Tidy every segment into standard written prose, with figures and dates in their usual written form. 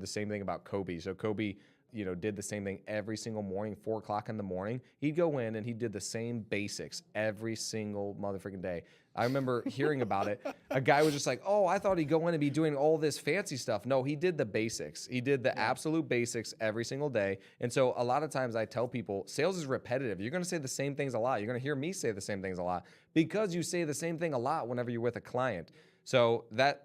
the same thing about Kobe. So Kobe, did the same thing every single morning, 4 o'clock in the morning. He'd go in and he did the same basics every single motherfucking day. I remember hearing about it. A guy was just like, oh, I thought he'd go in and be doing all this fancy stuff. No, he did the basics. He did the absolute basics every single day. And so a lot of times I tell people, sales is repetitive. You're going to say the same things a lot. You're going to hear me say the same things a lot because you say the same thing a lot whenever you're with a client. So that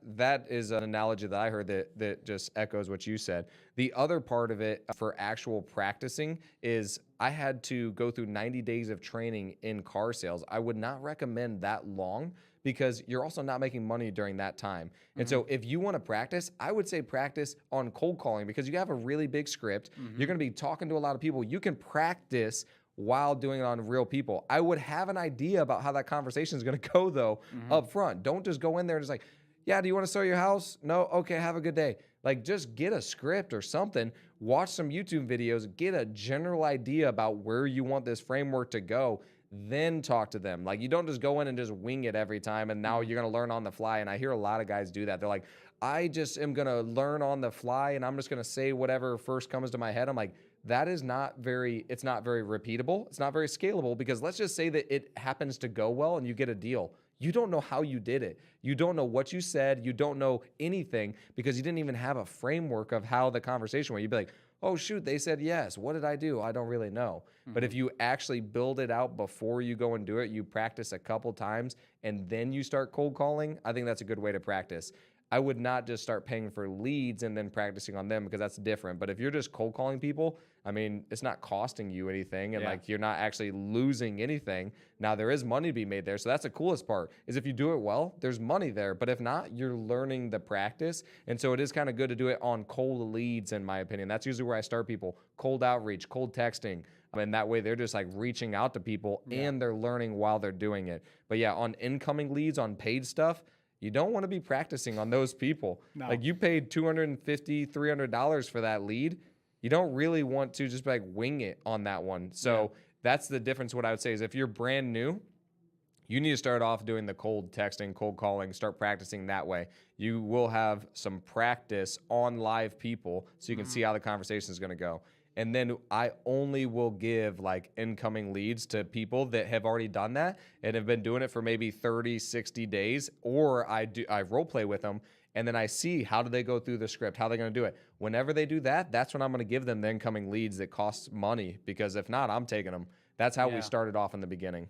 is an analogy that I heard that just echoes what you said. The other part of it for actual practicing is I had to go through 90 days of training in car sales. I would not recommend that long because you're also not making money during that time. And so if you want to practice, I would say practice on cold calling because you have a really big script. You're going to be talking to a lot of people. You can practice while doing it on real people. I would have an idea about how that conversation is going to go though up front. Don't just go in there and just like, yeah, do you want to sell your house? No? Okay, have a good day. Like just get a script or something, watch some YouTube videos, get a general idea about where you want this framework to go, then talk to them. Like you don't just go in and just wing it every time and now you're going to learn on the fly. And I hear a lot of guys do that. They're like, I just am going to learn on the fly and I'm just going to say whatever first comes to my head. I'm like, that is it's not very repeatable. It's not very scalable because let's just say that it happens to go well and you get a deal. You don't know how you did it. You don't know what you said. You don't know anything because you didn't even have a framework of how the conversation went. You'd be like, oh, shoot, they said yes. What did I do? I don't really know. But if you actually build it out before you go and do it, you practice a couple times, and then you start cold calling, I think that's a good way to practice. I would not just start paying for leads and then practicing on them because that's different. But if you're just cold calling people, I mean, it's not costing you anything and like you're not actually losing anything. Now there is money to be made there. So that's the coolest part is if you do it well, there's money there. But if not, you're learning the practice. And so it is kind of good to do it on cold leads, in my opinion. That's usually where I start people. Cold outreach, cold texting. And that way they're just like reaching out to people and they're learning while they're doing it. But yeah, on incoming leads, on paid stuff, you don't want to be practicing on those people. No. Like you paid $250, $300 for that lead. You don't really want to just like wing it on that one. So that's the difference. What I would say is if you're brand new, you need to start off doing the cold texting, cold calling, start practicing that way. You will have some practice on live people so you can see how the conversation is going to go. And then I only will give like incoming leads to people that have already done that and have been doing it for maybe 30, 60 days, or I role play with them and then I see how do they go through the script, how they're going to do it. Whenever they do that, that's when I'm going to give them the incoming leads that cost money because if not, I'm taking them. That's how we started off in the beginning.